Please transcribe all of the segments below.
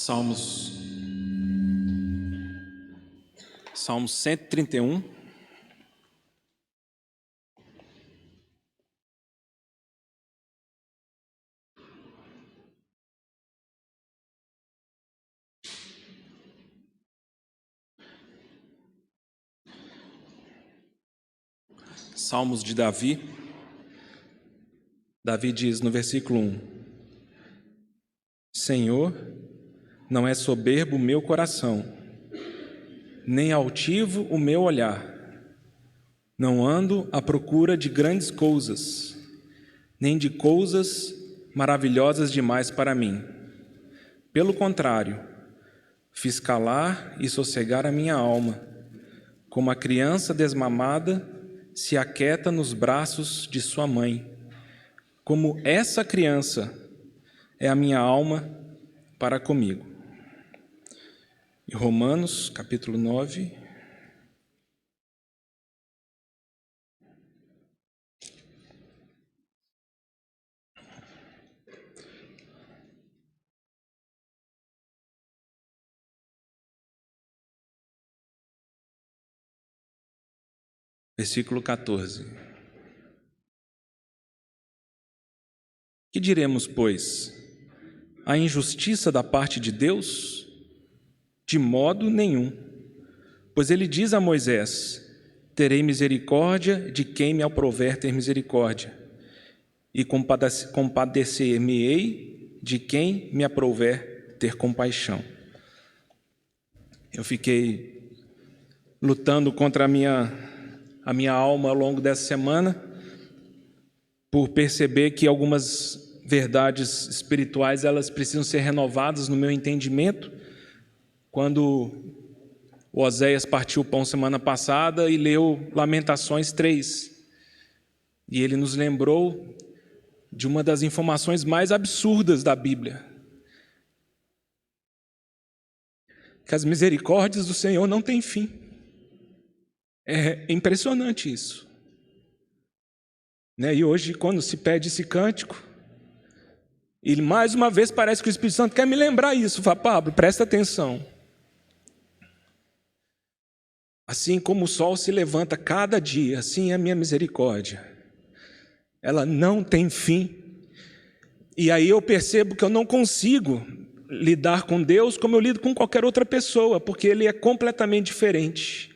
Salmos 131. Salmos de Davi. Davi diz no versículo 1: Senhor, não é soberbo o meu coração, nem altivo o meu olhar. Não ando à procura de grandes coisas, nem de coisas maravilhosas demais para mim. Pelo contrário, fiz calar e sossegar a minha alma, como a criança desmamada se aquieta nos braços de sua mãe. Como essa criança é a minha alma para comigo. Em Romanos, capítulo 9. Versículo 14. Que diremos, pois? A injustiça da parte de Deus? De modo nenhum. Pois ele diz a Moisés: terei misericórdia de quem me aprouver ter misericórdia, e compadecer-me-ei de quem me aprouver ter compaixão. Eu fiquei lutando contra a minha alma ao longo dessa semana, por perceber que algumas verdades espirituais elas precisam ser renovadas no meu entendimento. Quando o Oséias partiu o pão semana passada e leu Lamentações 3, e ele nos lembrou de uma das informações mais absurdas da Bíblia, que as misericórdias do Senhor não têm fim. É impressionante isso. E hoje, quando se pede esse cântico, e mais uma vez parece que o Espírito Santo quer me lembrar isso. Fala: Pablo, presta atenção. Assim como o sol se levanta cada dia, assim é a minha misericórdia. Ela não tem fim. E aí eu percebo que eu não consigo lidar com Deus como eu lido com qualquer outra pessoa, porque Ele é completamente diferente.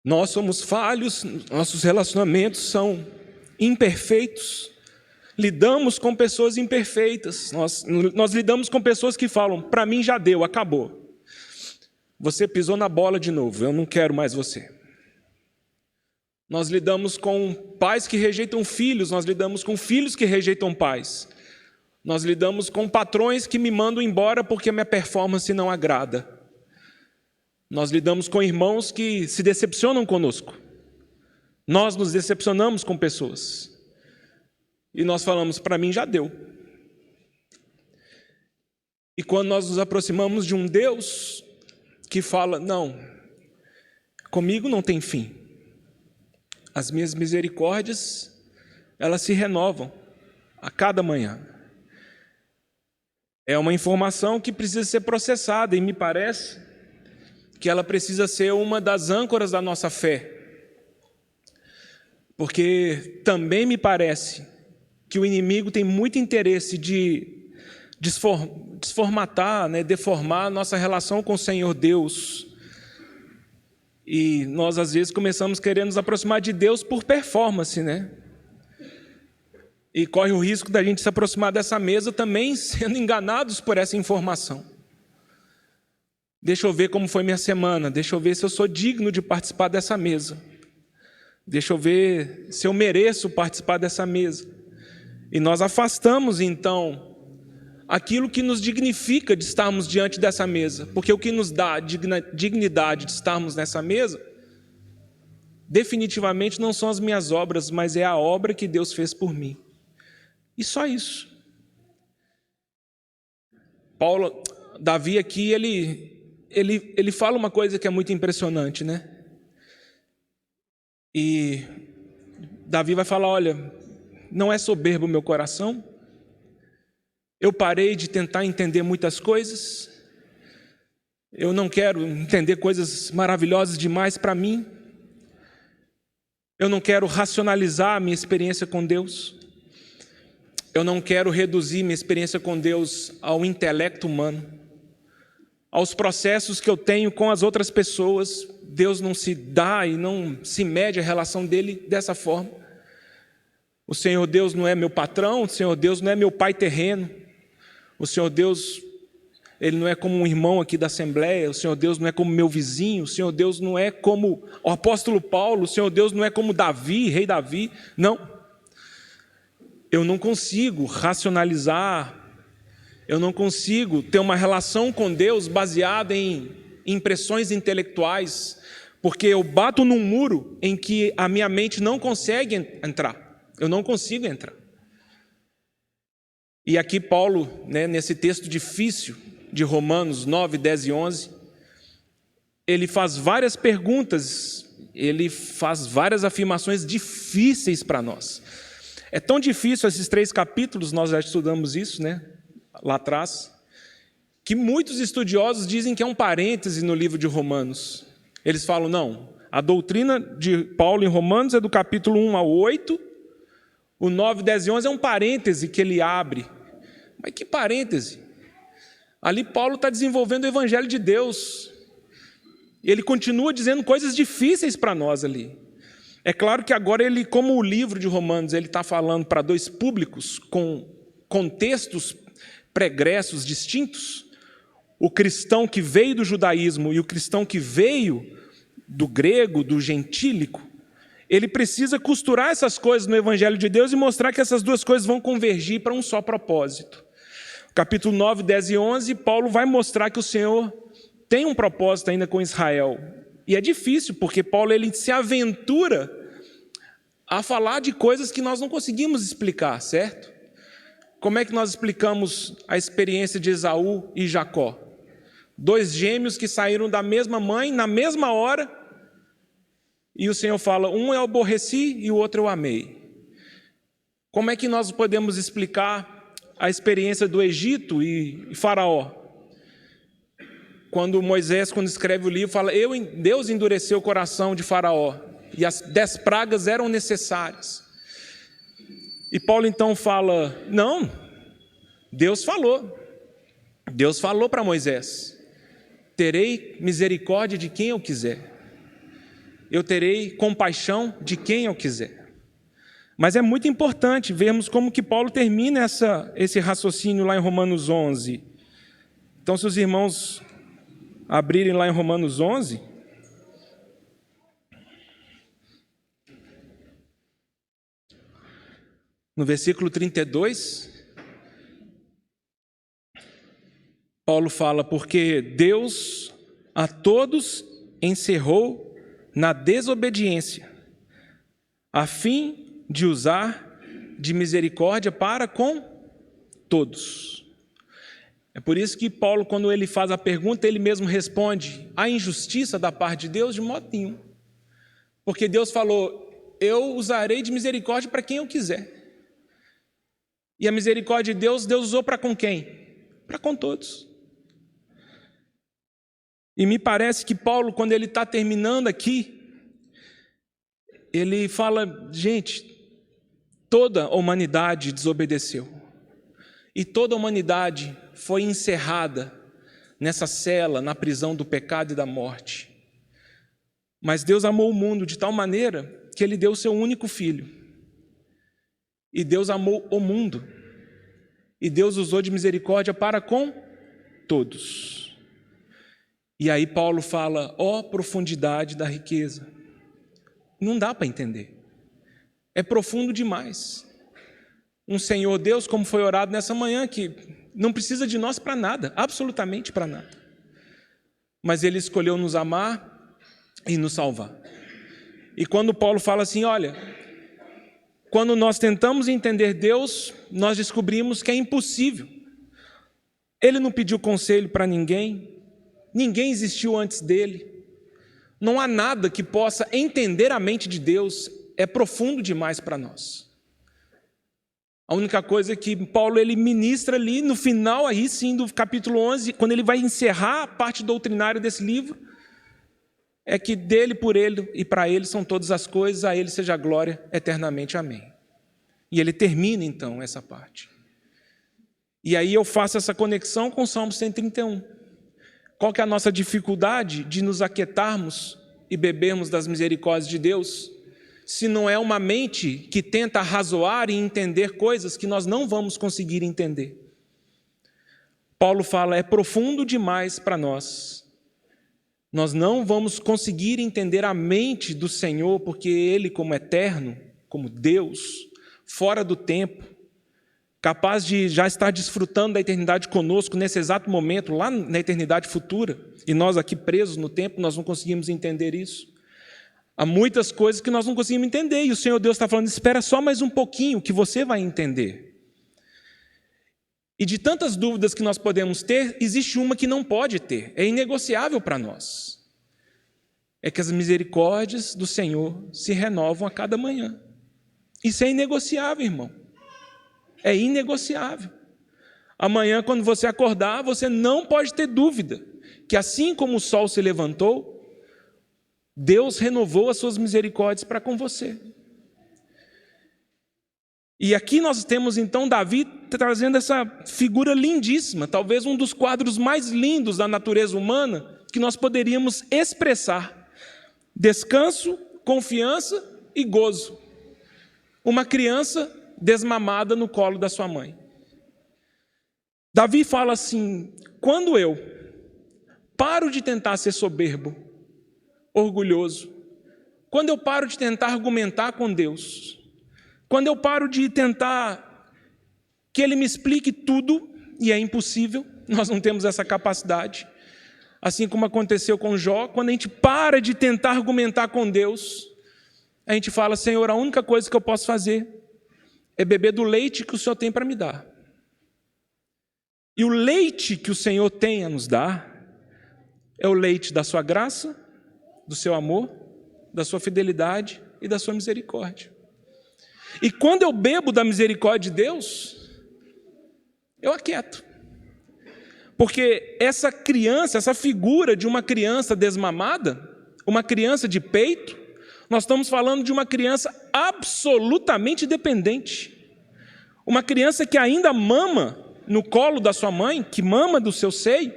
Nós somos falhos, nossos relacionamentos são imperfeitos, lidamos com pessoas imperfeitas, nós lidamos com pessoas que falam: para mim já deu, acabou. Você pisou na bola de novo, eu não quero mais você. Nós lidamos com pais que rejeitam filhos, nós lidamos com filhos que rejeitam pais. Nós lidamos com patrões que me mandam embora porque a minha performance não agrada. Nós lidamos com irmãos que se decepcionam conosco. Nós nos decepcionamos com pessoas. E nós falamos: para mim já deu. E quando nós nos aproximamos de um Deus que fala: não, comigo não tem fim. As minhas misericórdias, elas se renovam a cada manhã. É uma informação que precisa ser processada, e me parece que ela precisa ser uma das âncoras da nossa fé. Porque também me parece que o inimigo tem muito interesse de desformatar, deformar a nossa relação com o Senhor Deus. E nós, às vezes, começamos querendo nos aproximar de Deus por performance, E corre o risco da gente se aproximar dessa mesa também sendo enganados por essa informação. Deixa eu ver como foi minha semana, deixa eu ver se eu sou digno de participar dessa mesa. Deixa eu ver se eu mereço participar dessa mesa. E nós afastamos, então, aquilo que nos dignifica de estarmos diante dessa mesa, porque o que nos dá a dignidade de estarmos nessa mesa, definitivamente não são as minhas obras, mas é a obra que Deus fez por mim. E só isso. Davi aqui, ele fala uma coisa que é muito impressionante, E Davi vai falar: olha, não é soberbo o meu coração, Eu parei de tentar entender muitas coisas. Eu não quero entender coisas maravilhosas demais para mim. Eu não quero racionalizar a minha experiência com Deus. Eu não quero reduzir minha experiência com Deus ao intelecto humano, aos processos que eu tenho com as outras pessoas. Deus não se dá e não se mede a relação dele dessa forma. O Senhor Deus não é meu patrão, o Senhor Deus não é meu pai terreno. O Senhor Deus, Ele não é como um irmão aqui da Assembleia, o Senhor Deus não é como meu vizinho, o Senhor Deus não é como o apóstolo Paulo, o Senhor Deus não é como Davi, rei Davi, não. Eu não consigo racionalizar, eu não consigo ter uma relação com Deus baseada em impressões intelectuais, porque eu bato num muro em que a minha mente não consegue entrar, eu não consigo entrar. E aqui Paulo, nesse texto difícil de Romanos 9, 10 e 11, ele faz várias perguntas, ele faz várias afirmações difíceis para nós. É tão difícil esses 3 capítulos, nós já estudamos isso, lá atrás, que muitos estudiosos dizem que é um parêntese no livro de Romanos. Eles falam, não, a doutrina de Paulo em Romanos é do capítulo 1 ao 8, o 9, 10 e 11 é um parêntese que ele abre. Mas que parêntese? Ali Paulo está desenvolvendo o evangelho de Deus. E ele continua dizendo coisas difíceis para nós ali. É claro que agora ele, como o livro de Romanos, ele está falando para 2 públicos com contextos pregressos distintos. O cristão que veio do judaísmo e o cristão que veio do grego, do gentílico. Ele precisa costurar essas coisas no evangelho de Deus e mostrar que essas 2 coisas vão convergir para um só propósito. Capítulo 9, 10 e 11, Paulo vai mostrar que o Senhor tem um propósito ainda com Israel. E é difícil, porque Paulo ele se aventura a falar de coisas que nós não conseguimos explicar, certo? Como é que nós explicamos a experiência de Esaú e Jacó? 2 gêmeos que saíram da mesma mãe, na mesma hora, e o Senhor fala, um eu aborreci e o outro eu amei. Como é que nós podemos explicar a experiência do Egito e Faraó? Quando Moisés, quando escreve o livro, fala, Deus endureceu o coração de Faraó, e as 10 pragas eram necessárias. E Paulo então fala, não, Deus falou para Moisés, terei misericórdia de quem eu quiser, eu terei compaixão de quem eu quiser. Mas é muito importante vermos como que Paulo termina esse raciocínio lá em Romanos 11. Então, se os irmãos abrirem lá em Romanos 11, no versículo 32, Paulo fala, porque Deus a todos encerrou na desobediência, a fim de usar de misericórdia para com todos. É por isso que Paulo, quando ele faz a pergunta, ele mesmo responde, a injustiça da parte de Deus de modo nenhum. Porque Deus falou, eu usarei de misericórdia para quem eu quiser. E a misericórdia de Deus, Deus usou para com quem? Para com todos. E me parece que Paulo, quando ele está terminando aqui, ele fala, gente, toda a humanidade desobedeceu. E toda a humanidade foi encerrada nessa cela, na prisão do pecado e da morte. Mas Deus amou o mundo de tal maneira que Ele deu o seu único filho. E Deus amou o mundo. E Deus usou de misericórdia para com todos. E aí Paulo fala, ó profundidade da riqueza. Não dá para entender. É profundo demais. Um Senhor Deus, como foi orado nessa manhã, que não precisa de nós para nada, absolutamente para nada. Mas Ele escolheu nos amar e nos salvar. E quando Paulo fala assim, olha, quando nós tentamos entender Deus, nós descobrimos que é impossível. Ele não pediu conselho para ninguém, ninguém existiu antes dele. Não há nada que possa entender a mente de Deus, é profundo demais para nós. A única coisa que Paulo ele ministra ali no final, aí sim, do capítulo 11, quando ele vai encerrar a parte doutrinária desse livro, é que dele, por ele e para ele são todas as coisas, a ele seja a glória eternamente. Amém. E ele termina então essa parte. E aí eu faço essa conexão com o Salmo 131. Qual que é a nossa dificuldade de nos aquietarmos e bebermos das misericórdias de Deus, se não é uma mente que tenta arrazoar e entender coisas que nós não vamos conseguir entender? Paulo fala, é profundo demais para nós. Nós não vamos conseguir entender a mente do Senhor, porque Ele, como eterno, como Deus, fora do tempo, capaz de já estar desfrutando da eternidade conosco nesse exato momento, lá na eternidade futura, e nós aqui presos no tempo, nós não conseguimos entender isso. Há muitas coisas que nós não conseguimos entender, e o Senhor Deus está falando, espera só mais um pouquinho, que você vai entender. E de tantas dúvidas que nós podemos ter, existe uma que não pode ter, é inegociável para nós. É que as misericórdias do Senhor se renovam a cada manhã. Isso é inegociável, irmão. É inegociável. Amanhã, quando você acordar, você não pode ter dúvida que assim como o sol se levantou, Deus renovou as suas misericórdias para com você. E aqui nós temos então Davi trazendo essa figura lindíssima, talvez um dos quadros mais lindos da natureza humana que nós poderíamos expressar. Descanso, confiança e gozo. Uma criança desmamada no colo da sua mãe. Davi fala assim, quando eu paro de tentar ser soberbo, orgulhoso, quando eu paro de tentar argumentar com Deus, quando eu paro de tentar que Ele me explique tudo, e é impossível, nós não temos essa capacidade, assim como aconteceu com Jó, quando a gente para de tentar argumentar com Deus, a gente fala, Senhor, a única coisa que eu posso fazer é beber do leite que o Senhor tem para me dar. E o leite que o Senhor tem a nos dar é o leite da sua graça, do seu amor, da sua fidelidade e da sua misericórdia. E quando eu bebo da misericórdia de Deus, eu aquieto. Porque essa criança, essa figura de uma criança desmamada, uma criança de peito, nós estamos falando de uma criança absolutamente dependente. Uma criança que ainda mama no colo da sua mãe, que mama do seu seio.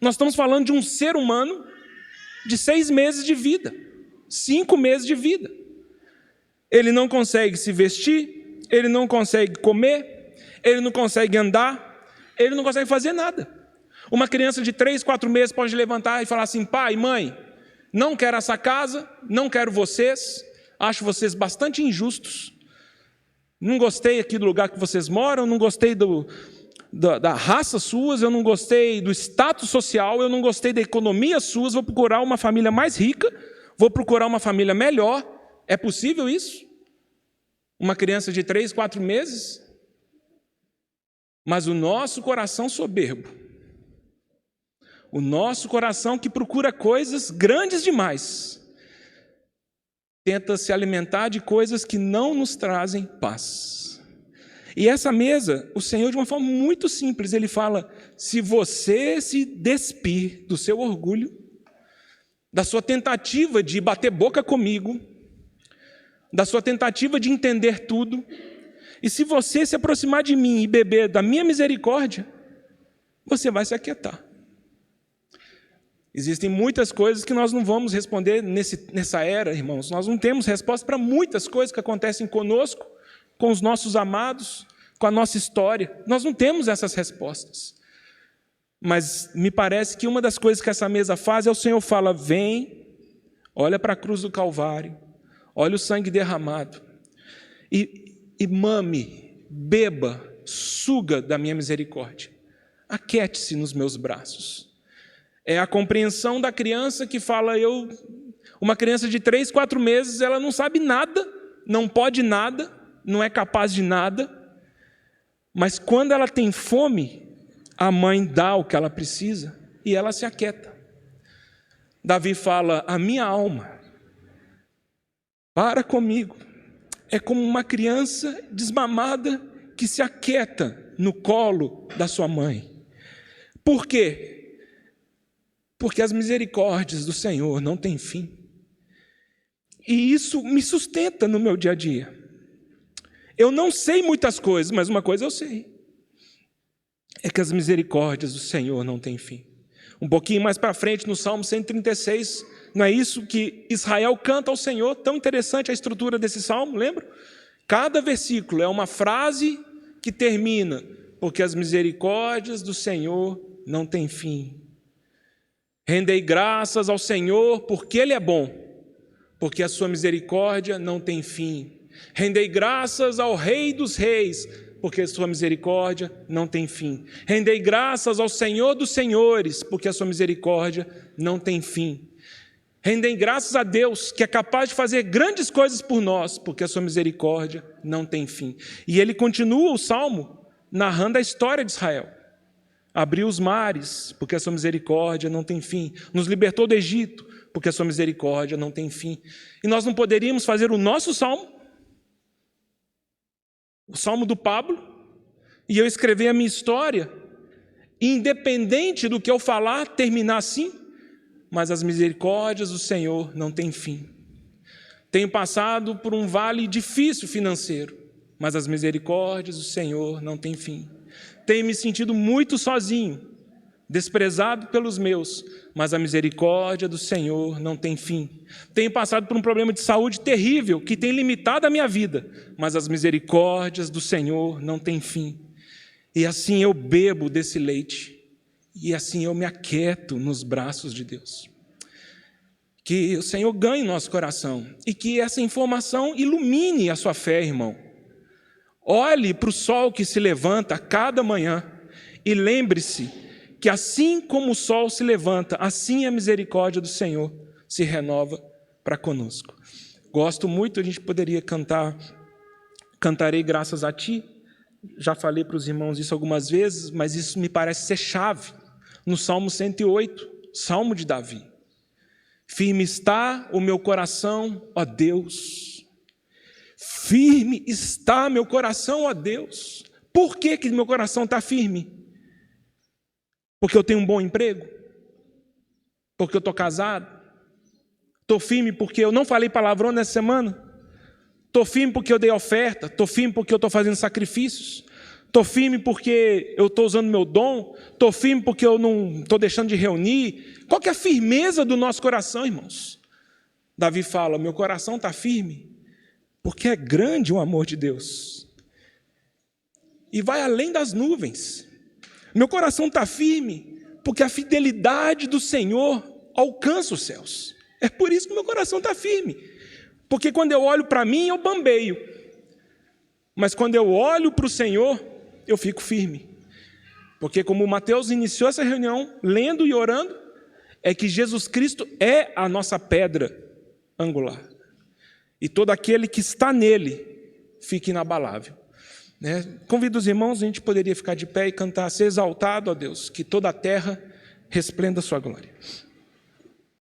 Nós estamos falando de um ser humano de 6 meses de vida, 5 meses de vida. Ele não consegue se vestir, ele não consegue comer, ele não consegue andar, ele não consegue fazer nada. Uma criança de 3, 4 meses pode levantar e falar assim, pai, mãe, não quero essa casa, não quero vocês, acho vocês bastante injustos, não gostei aqui do lugar que vocês moram, não gostei da raça suas, eu não gostei do status social, eu não gostei da economia suas, vou procurar uma família mais rica, vou procurar uma família melhor. É possível isso? Uma criança de 3, 4 meses? Mas o nosso coração soberbo, o nosso coração que procura coisas grandes demais, tenta se alimentar de coisas que não nos trazem paz. E essa mesa, o Senhor, de uma forma muito simples, Ele fala, se você se despir do seu orgulho, da sua tentativa de bater boca comigo, da sua tentativa de entender tudo, e se você se aproximar de mim e beber da minha misericórdia, você vai se aquietar. Existem muitas coisas que nós não vamos responder nessa era, irmãos. Nós não temos resposta para muitas coisas que acontecem conosco, com os nossos amados, com a nossa história. Nós não temos essas respostas. Mas me parece que uma das coisas que essa mesa faz é o Senhor fala, vem, olha para a cruz do Calvário, olha o sangue derramado, e mame, beba, suga da minha misericórdia. Aquiete-se nos meus braços. É a compreensão da criança que fala, uma criança de 3, 4 meses, ela não sabe nada, não pode nada, não é capaz de nada, mas quando ela tem fome, a mãe dá o que ela precisa e ela se aquieta. Davi fala, a minha alma, para comigo, é como uma criança desmamada que se aquieta no colo da sua mãe. Por quê? Porque as misericórdias do Senhor não têm fim. E isso me sustenta no meu dia a dia. Eu não sei muitas coisas, mas uma coisa eu sei. É que as misericórdias do Senhor não têm fim. Um pouquinho mais para frente, no Salmo 136, não é isso que Israel canta ao Senhor? Tão interessante a estrutura desse salmo, lembra? Cada versículo é uma frase que termina, porque as misericórdias do Senhor não têm fim. Rendei graças ao Senhor, porque Ele é bom, porque a sua misericórdia não tem fim. Rendei graças ao Rei dos Reis, porque a sua misericórdia não tem fim. Rendei graças ao Senhor dos Senhores, porque a sua misericórdia não tem fim. Rendem graças a Deus, que é capaz de fazer grandes coisas por nós, porque a sua misericórdia não tem fim. E ele continua o salmo narrando a história de Israel. Abriu os mares, porque a sua misericórdia não tem fim. Nos libertou do Egito, porque a sua misericórdia não tem fim. E nós não poderíamos fazer o nosso salmo, o salmo do Pablo, e eu escrever a minha história, independente do que eu falar, terminar assim? Mas as misericórdias do Senhor não têm fim. Tenho passado por um vale difícil financeiro, mas as misericórdias do Senhor não têm fim. Tenho me sentido muito sozinho, desprezado pelos meus, mas a misericórdia do Senhor não tem fim. Tenho passado por um problema de saúde terrível, que tem limitado a minha vida, mas as misericórdias do Senhor não têm fim. E assim eu bebo desse leite, e assim eu me aquieto nos braços de Deus. Que o Senhor ganhe nosso coração e que essa informação ilumine a sua fé, irmão. Olhe para o sol que se levanta a cada manhã e lembre-se que assim como o sol se levanta, assim a misericórdia do Senhor se renova para conosco. Gosto muito, a gente poderia cantar, cantarei graças a ti. Já falei para os irmãos isso algumas vezes, mas isso me parece ser chave. No Salmo 108, Salmo de Davi. Firme está o meu coração, ó Deus. Firme está meu coração, ó Deus. Por que meu coração está firme? Porque eu tenho um bom emprego? Porque eu estou casado? Estou firme porque eu não falei palavrão nessa semana? Estou firme porque eu dei oferta? Estou firme porque eu estou fazendo sacrifícios? Estou firme porque eu estou usando meu dom? Estou firme porque eu não estou deixando de reunir? Qual que é a firmeza do nosso coração, irmãos? Davi fala, meu coração está firme, porque é grande o amor de Deus. E vai além das nuvens. Meu coração está firme, porque a fidelidade do Senhor alcança os céus. É por isso que meu coração está firme. Porque quando eu olho para mim, eu bambeio. Mas quando eu olho para o Senhor, eu fico firme. Porque como Mateus iniciou essa reunião, lendo e orando, é que Jesus Cristo é a nossa pedra angular. E todo aquele que está nele, fica inabalável. Convido os irmãos, a gente poderia ficar de pé e cantar, ser exaltado, ó Deus, que toda a terra resplenda a sua glória.